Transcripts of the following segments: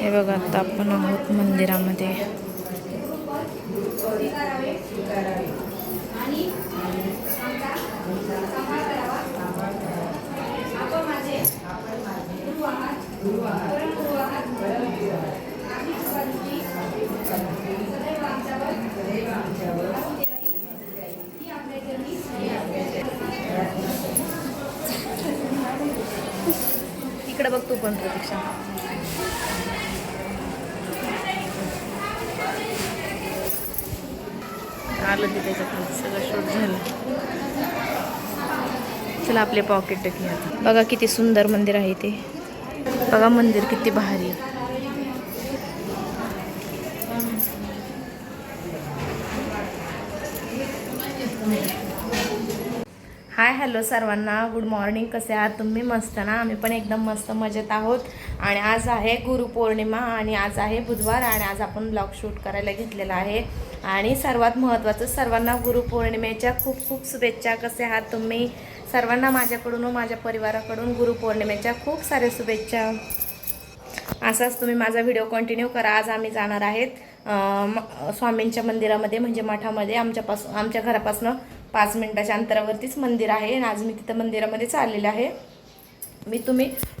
हे बघा आता आपण आहोत मंदिरामध्ये. इकडे बघ तू पण प्रतीक्षा. आलं तिथे सगळं शूट झालं. चला आपले पॉकेट घेऊया. बघा किती सुंदर मंदिर आहे ते. बघा मंदिर किती भारी. हाय हॅलो सर्वांना, गुड मॉर्निंग. कसे आहात तुम्ही? मस्त ना? आम्ही पण एकदम मस्त मजेत आहोत. आणि आज आहे गुरुपौर्णिमा आणि आज आहे बुधवार आणि आज आपण ब्लॉग शूट करायला घेतलेला आहे. आणि सर्वात महत्त्वाचं, सर्वांना गुरुपौर्णिमेच्या खूप खूप शुभेच्छा. कसे आहात तुम्ही? सर्वांना माझ्याकडून व माझ्या परिवाराकडून गुरुपौर्णिमेच्या खूप साऱ्या शुभेच्छा. असाच तुम्ही माझा व्हिडिओ कंटिन्यू करा. आज आम्ही जाणार आहेत स्वामींच्या मंदिरामध्ये, म्हणजे मठामध्ये. आमच्या घरापासून 5 मिनिटाच्या अंतरावरतीच मंदिर आहे आणि आज मी तिथं मंदिरामध्ये चाललेले आहे.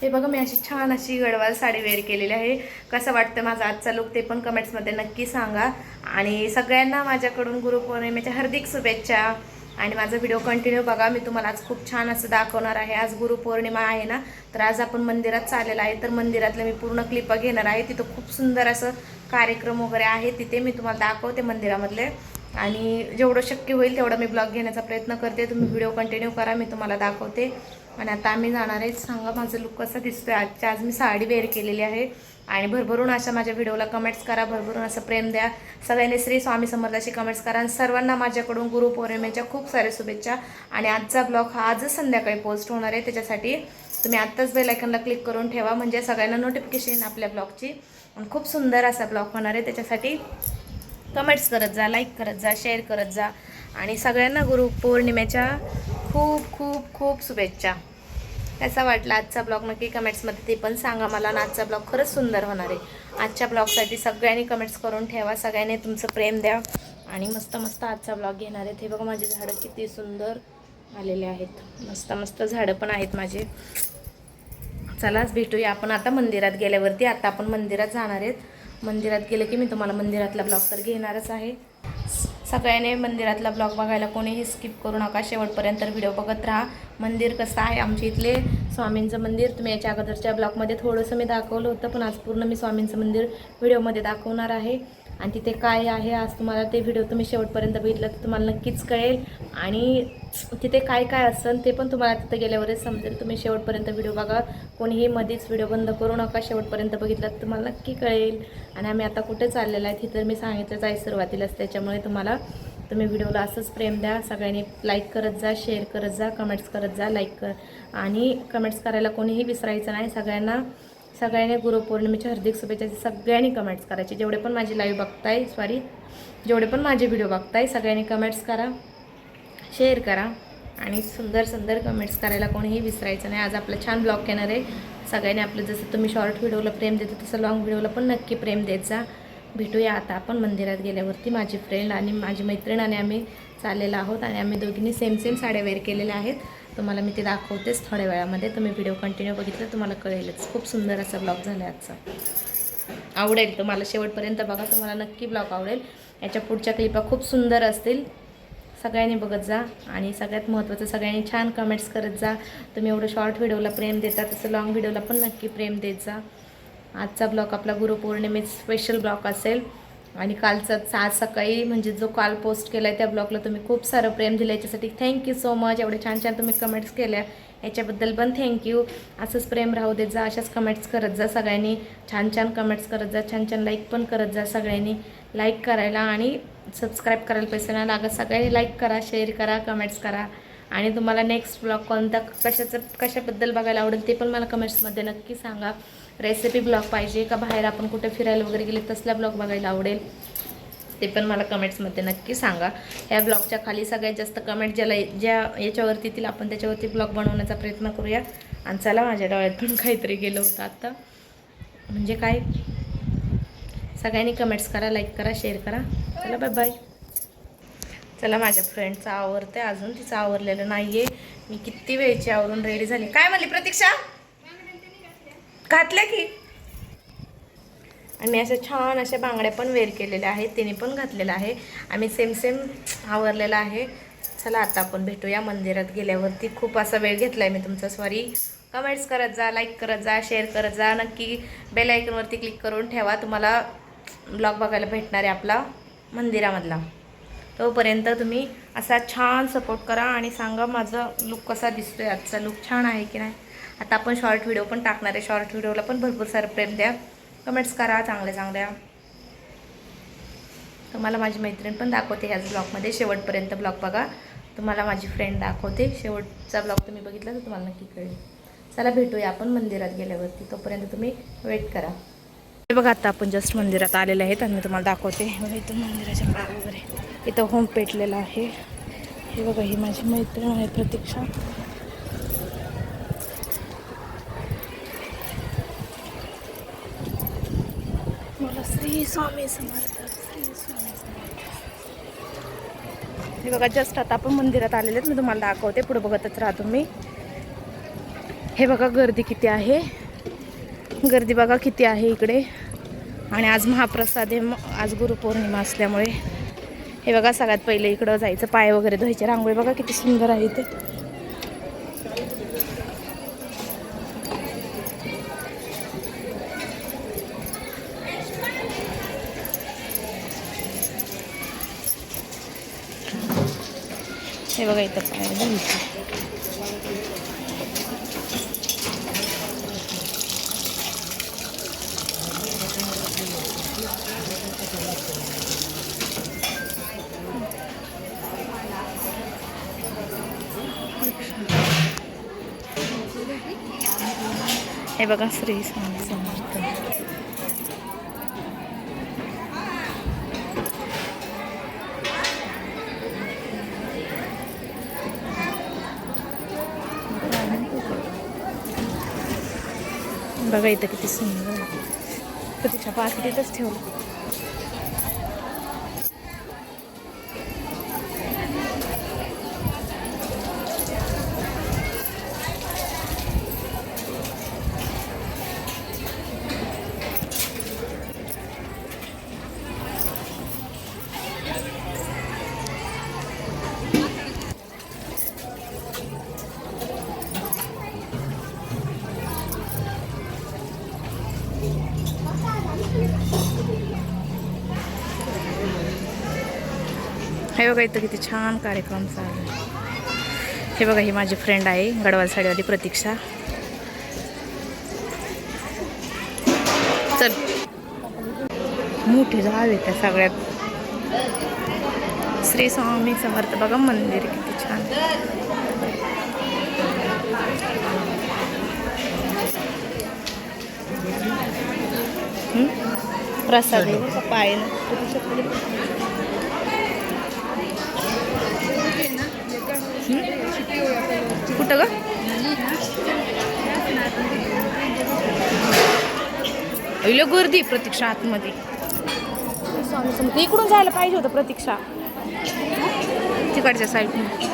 हे बघा, मी अशी छान अशी गडवाल साडी वेअर केलेली आहे. कसं वाटतं माझा आजचा लुक ते पण कमेंट्समध्ये नक्की सांगा. आणि सगळ्यांना माझ्याकडून गुरुपौर्णिमेच्या हार्दिक शुभेच्छा. आणि माझा व्हिडिओ कंटिन्यू बघा. मी तुम्हाला आज खूप छान असं दाखवणार आहे. आज गुरुपौर्णिमा आहे ना, तर आज आपण मंदिरात चाललेलं आहे. तर मंदिरातलं मी पूर्ण क्लिप घेणार आहे. तिथं खूप सुंदर असं कार्यक्रम वगैरे आहे. तिथे मी तुम्हाला दाखवते मंदिरामधले. आणि जेवढं शक्य होईल तेवढं मी ब्लॉग घेण्याचा प्रयत्न करते. तुम्ही व्हिडिओ कंटिन्यू करा, मी तुम्हाला दाखवते. आणि आता आम्ही जाणार आहे. सांगा माझं लुक कसं दिसतोय. आज मी साडी वेअर केलेली आहे. आणि भरभरून अशा माझ्या व्हिडिओला कमेंट्स करा, भरभरून असं प्रेम द्या. सगळ्यांनी श्री स्वामी समर्थाची कमेंट्स करा. आणि सर्वांना माझ्याकडून गुरुपौर्णिमेच्या खूप साऱ्या शुभेच्छा. आणि आजचा ब्लॉग हा आजच संध्याकाळी पोस्ट होणार आहे. त्याच्यासाठी तुम्ही आत्ताच बेल आयकॉनला क्लिक करून ठेवा, म्हणजे सगळ्यांना नोटिफिकेशन आपल्या ब्लॉगची. आणि खूप सुंदर असा ब्लॉग होणार आहे. त्याच्यासाठी कमेंट्स करत जा, लाईक करत जा, शेअर करत जा. आणि सगळ्यांना गुरुपौर्णिमेच्या खूप खूप खूप शुभेच्छा. कसा वाटला आजचा ब्लॉग नक्की कमेंट्समध्ये ते पण सांगा मला. आणि आजचा ब्लॉग खरंच सुंदर होणार आहे. आजच्या ब्लॉगसाठी सगळ्यांनी कमेंट्स करून ठेवा. सगळ्यांनी तुमचं प्रेम द्या. आणि मस्त मस्त आजचा ब्लॉग घेणार आहेत. हे बघा माझे झाडं किती सुंदर आलेले आहेत. मस्त मस्त झाडं पण आहेत माझे. चलाच भेटूया आपण आता मंदिरात गेल्यावरती. आता आपण मंदिरात जाणार आहेत. मंदिरात गेलं की मी तुम्हाला मंदिरातला ब्लॉग तर घेणारच आहे. सगळ्यांनी मंदिरातला ब्लॉग बघायला कोणीही स्किप करू नका. शेवटपर्यंत व्हिडिओ बघत राहा. मंदिर कसं आहे आमच्या इथले स्वामींचं मंदिर, तुम्ही याच्या अगोदरच्या ब्लॉगमध्ये थोडंसं मी दाखवलं होतं, पण आज पूर्ण मी स्वामींचं मंदिर व्हिडिओमध्ये दाखवणार आहे. आणि तिथे काय आहे आज तुम्हाला ते व्हिडिओ तुम्ही शेवटपर्यंत बघितलं तर तुम्हाला नक्कीच कळेल. आणि तिथे काय काय असेल ते पण तुम्हाला तिथे गेल्यावरच समजेल. तुम्ही शेवटपर्यंत व्हिडिओ बघा. कोणीही मध्येच व्हिडिओ बंद करू नका. शेवटपर्यंत बघितलं तर तुम्हाला नक्की कळेल. आणि आम्ही आता कुठे चाललेलं आहे तिथं मी सांगितलंच आहे सुरुवातीलाच. त्याच्यामुळे तुम्ही व्हिडिओला असंच प्रेम द्या. सगळ्यांनी लाईक करत जा, शेअर करत जा, कमेंट्स करत जा. आणि कमेंट्स करायला कोणीही विसरायचं नाही. सगळ्यांनी गुरुपौर्णिमेच्या हार्दिक शुभेच्छा. सगळ्यांनी कमेंट्स करायचे. जेवढे पण माझी लाईव्ह बघताय, जेवढे पण माझे व्हिडिओ बघताय, सगळ्यांनी कमेंट्स करा, शेअर करा. आणि सुंदर सुंदर कमेंट्स करायला कोणीही विसरायचं नाही. आज आपलं छान ब्लॉग येणार आहे. सगळ्यांनी आपलं जसं तुम्ही शॉर्ट व्हिडिओला प्रेम देतो तसं लॉंग व्हिडिओला पण नक्की प्रेम देत जा. भेटूया आता आपण मंदिरात गेल्यावरती. माझी फ्रेंड आणि माझी मैत्रीण आणि आम्ही चाललेलो आहोत. आणि आम्ही दोघींनी सेम साड्या वेअर केलेल्या आहेत. तुम्हाला मी ते दाखवतेच थोड्या वेळामध्ये. तुम्ही व्हिडिओ कंटिन्यू बघितलं तुम्हाला कळेलच. खूप सुंदर असा ब्लॉग झाला आजचा. आवडेल तुम्हाला. शेवटपर्यंत बघा, तुम्हाला नक्की ब्लॉग आवडेल. याच्या पुढच्या क्लिपा खूप सुंदर असतील. सगळ्यांनी बघत जा. आणि सगळ्यात महत्त्वाचं, सगळ्यांनी छान कमेंट्स करत जा. तुम्ही एवढं शॉर्ट व्हिडिओला प्रेम देता तसं लॉंग व्हिडिओला पण नक्की प्रेम देत जा. आजचा ब्लॉग आपला गुरुपौर्णिमेचा स्पेशल ब्लॉग असेल. आणि आज सकाळी म्हणजे जो काल पोस्ट केला आहे त्या ब्लॉगला तुम्ही खूप सारं प्रेम दिलं. याच्यासाठी थँक्यू सो मच. एवढे छान छान तुम्ही कमेंट्स केल्या याच्याबद्दल पण थँक्यू. असंच प्रेम राहू देत जा. अशाच कमेंट्स करत जा. सगळ्यांनी छान छान कमेंट्स करत जा. छान छान लाईक पण करत जा. सगळ्यांनी लाईक करायला आणि सबस्क्राईब करायला पैसे नाही लागत. सगळ्यांनी लाईक करा, शेअर करा, कमेंट्स करा. आणि तुम्हाला नेक्स्ट ब्लॉग कोणता कशाबद्दल बघायला आवडेल ते पण मला कमेंट्समध्ये नक्की सांगा. रेसिपी ब्लॉग पाहिजे का बाहेर आपण कुठे फिरायला वगैरे गेले तसला ब्लॉग बघायला आवडेल ते पण मला कमेंट्समध्ये नक्की सांगा. ह्या ब्लॉगच्या खाली सगळ्यात जास्त कमेंट ज्या याच्यावरती येतील आपण त्याच्यावरती ब्लॉग बनवण्याचा प्रयत्न करूया. आणि चला, माझ्या डोळ्यात पण काहीतरी गेलं होतं आता. म्हणजे काय सगळ्यांनी कमेंट्स करा, लाईक करा, शेअर करा. चला बाय बाय. चला माझ्या फ्रेंडचं आवरते, अजून तिचं आवरलेलं नाही आहे. मी किती वेळची आवरून रेडी झाली. काय म्हणली प्रतीक्षा? घातल्या की. आणि मी अशा छान अशा बांगड्या पण वेअर केलेल्या आहेत, तिने पण घातलेलं आहे. आम्ही सेम सेम आवरलेलं आहे. चला आता आपण भेटूया मंदिरात गेल्यावरती. खूप असा वेळ घेतला आहे मी तुमचा, सॉरी. कमेंट्स करत जा, लाईक करत जा, शेअर करत जा. नक्की बेल आयकॉनवरती क्लिक करून ठेवा, तुम्हाला ब्लॉग बघायला भेटणार आहे आपला मंदिरामधला. तोपर्यंत तुम्ही असा छान सपोर्ट करा आणि सांगा माझा लुक कसा दिसतोय. आजचा लुक छान आहे की नाही. आता आपण शॉर्ट व्हिडिओ पण टाकणार आहे, शॉर्ट व्हिडिओला पण भरपूर सारं प्रेम द्या, कमेंट्स करा चांगल्या चांगल्या. तुम्हाला माझी मैत्रीण पण दाखवते ह्याच ब्लॉगमध्ये. शेवटपर्यंत ब्लॉग बघा, तुम्हाला माझी फ्रेंड दाखवते. शेवटचा ब्लॉग तुम्ही बघितला तर तुम्हाला नक्की कळेल. चला भेटूया आपण मंदिरात गेल्यावरती, तोपर्यंत तुम्ही वेट करा. हे बघा आता आपण जस्ट मंदिरात आलेले आहेत आणि मी तुम्हाला दाखवते. बघा इथं मंदिराच्या बाहेर वगैरे इथं होम पेटलेलं आहे. हे बघा ही माझी मैत्रीण आहे प्रतीक्षा. मला श्री स्वामी समर्थ, श्री स्वामी समर्थ. हे बघा जस्ट आता आपण मंदिरात आलेले आहेत, मी तुम्हाला दाखवते. पुढे बघतच राहा तुम्ही. हे बघा गर्दी किती आहे, गर्दी बघा किती आहे इकडे. आणि आज महाप्रसाद आहे, आज गुरुपौर्णिमा असल्यामुळे. हे बघा सगळ्यात पहिले इकडं जायचं, पाय वगैरे धुवायचे. रांगोळी बघा किती सुंदर आहे इथे. हे बघा इथं पाय धुवायचे. हे बघा श्री स्वामी समर्थ. बघा इथं किती सुंदर. प्रतीक्षा पाकिटीतच ठेवलं. हे बघा इथं किती छान कार्यक्रम चालू आहे. हे बघा ही माझी फ्रेंड आहे गडवाल साडीवाली प्रतीक्षा. चल मोठी जावे त्या सगळ्यात. श्री स्वामी समर्थ. बघा मंदिर किती छान. प्रसाद पाय कुठं ग. गर्दी प्रतीक्षा आतमध्ये. स्वामी समर्थ इकडून जायला पाहिजे होतं प्रतीक्षा, तिकडच्या साईडने.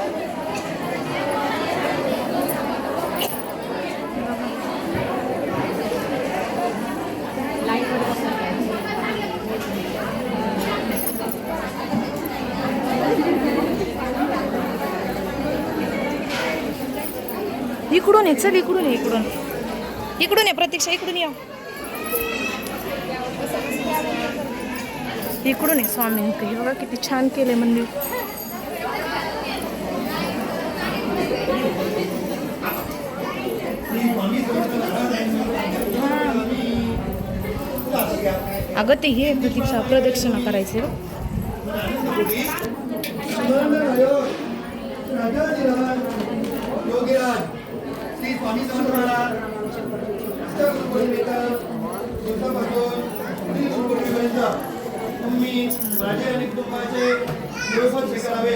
इकडून आहे, चल इकडून आहे, इकडून इकडून आहे प्रतीक्षा, इकडून या. इकडून आहे स्वामींचं. हे बघा किती छान केले मंदिर. अगं ते हे प्रतीक्षा प्रदक्षिणा करायचे. श्री स्वामी समर्थ महाराज तुम्ही माझे आणि कुटुंबाचे निरोपण स्वीकारावे.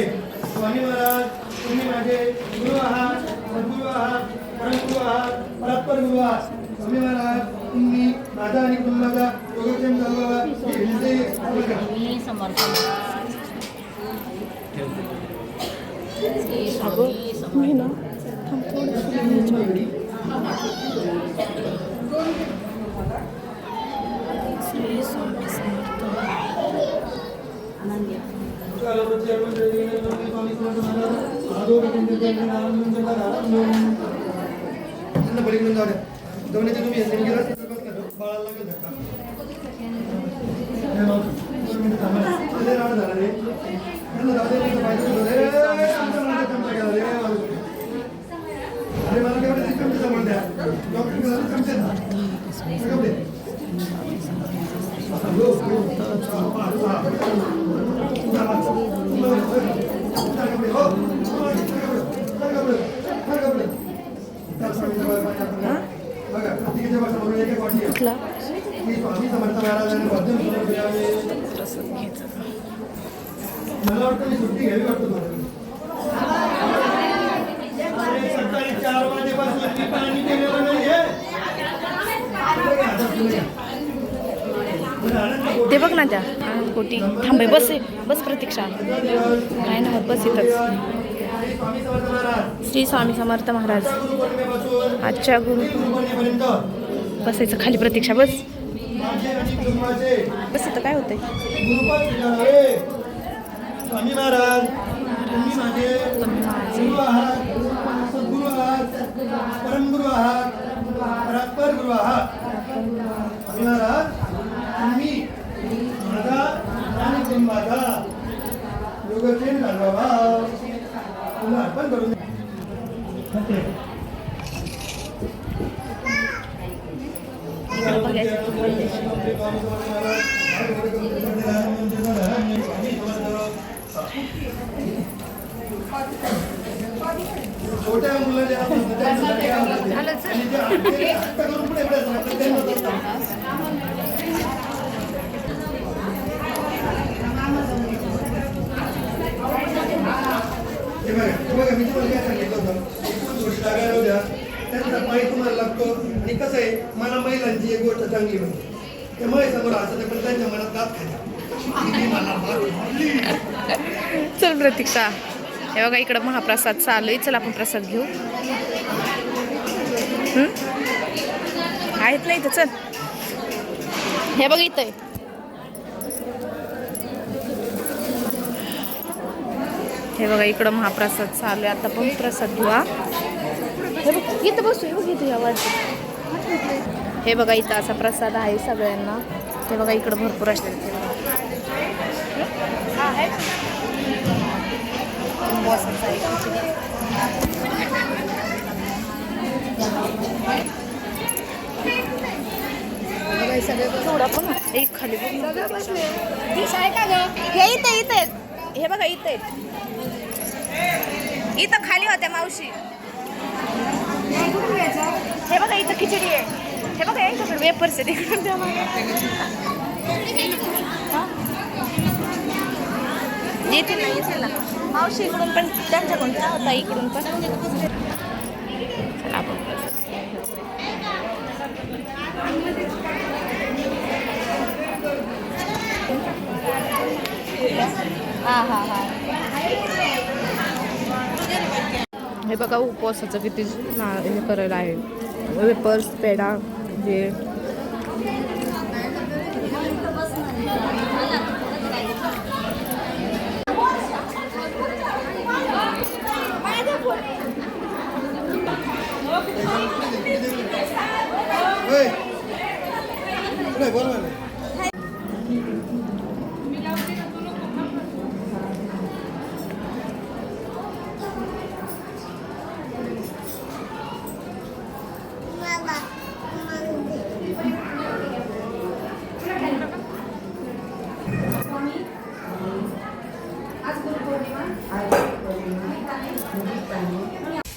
स्वामी महाराज तुम्ही माझे गुरु आहात, सद्गुरू आहात, परमगुरू आहात, परस्पर गुरु आहात. स्वामी महाराज तुम्ही माझा आणि कुटुंबाचा योगक्षेम चालवावा. स्वामी समर्थ महाराज श्री स्वामी समर्थ श्री स्वामी समर्थ आनंद मला वाटतं मी सुट्टी घ्यावी वाटतं सकाळी 4 वाजेपासून मी पाणी केलेलं नाहीये. ते बघ ना त्या कोटी थांबे बस बस प्रतीक्षा काय नाही होत बस इथंच. श्री स्वामी समर्थ महाराज आजच्या गुरुपौर्णिमेपर्यंत बसायचं खाली प्रतीक्षा बस माझे आणि कुटुंबाचे बस इथं काय होतंय. गुरुपद स्वीकारावे. स्वामी महाराज तुम्ही माझे गुरु आहात, सद्गुरू आहात, परमगुरु आहात, परात्पर गुरु आहात. स्वामी महाराज तुम्ही माझा आणि कुटुंबाचा योगक्षेम घालवावा तुला अर्पण करून छोट्या मुलांच्या मी तुम्हाला काय सांगितलं होतं थोडी जागा राहू द्या त्यांचा पाय तुम्हाला लागतो. आणि कसं आहे मला महिलांची एक गोष्ट चांगली म्हणजे ते मय समोर असं पण त्यांच्या मनात दात खायचा. चल प्रतीक्षा हे बघा इकडं महाप्रसाद चालू आहे. चल आपण प्रसाद घेऊ. आहेत नाही तर चल हे बघ इथं आहे. हे बघा इकडं महाप्रसाद चालू आहे. आता पण प्रसाद घेऊ. हे बघ इथं बसू. हे बघ इथं आवाज. हे बघा इथं असा प्रसाद आहे सगळ्यांना. हे बघा इकडं भरपूर असते. थोडा पण एक खाली हे इथं इथं हे बघा इथं इथं खाली होत्या मावशी. हे बघा इथं खिचडी आहे. हे बघा यांच्याकडे वेपर्स आहे तिकडून द्या येतील ना येतील ना मावशी इकडून पण त्यांच्याकडून त्या होता इकडून पण. चला आपण हे बघा उपवासाचं किती हे करायला आहे. वेपर्स पेढा जे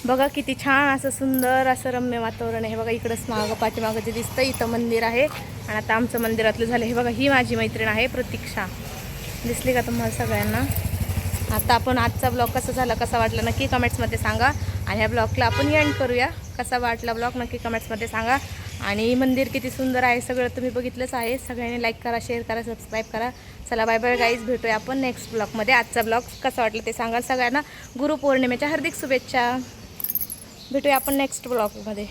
बघा किती छान असं सुंदर असं रम्य वातावरण आहे. बघा इकडंच मागं पाठीमागं जे दिसतं इथं मंदिर आहे. आणि आता आमचं मंदिरातलं झालं. हे बघा ही माझी मैत्रीण आहे प्रतीक्षा. दिसली का तुम्हाला सगळ्यांना. आता आपण आजचा ब्लॉग कसा झाला कसा वाटला नक्की कमेंट्समध्ये सांगा. आणि ह्या ब्लॉगला आपण एंड करूया. कसा वाटला ब्लॉग नक्की कमेंट्समध्ये सांगा. आणि मंदिर किती सुंदर आहे सगळं तुम्ही बघितलंच आहे. सगळ्यांनी लाईक करा, शेअर करा, सबस्क्राईब करा. चला बाय बाय गाईज, भेटूया आपण नेक्स्ट ब्लॉगमध्ये. आजचा ब्लॉग कसा वाटला ते सांगाल. सगळ्यांना गुरुपौर्णिमेच्या हार्दिक शुभेच्छा. भेटूया आपण नेक्स्ट ब्लॉगमध्ये.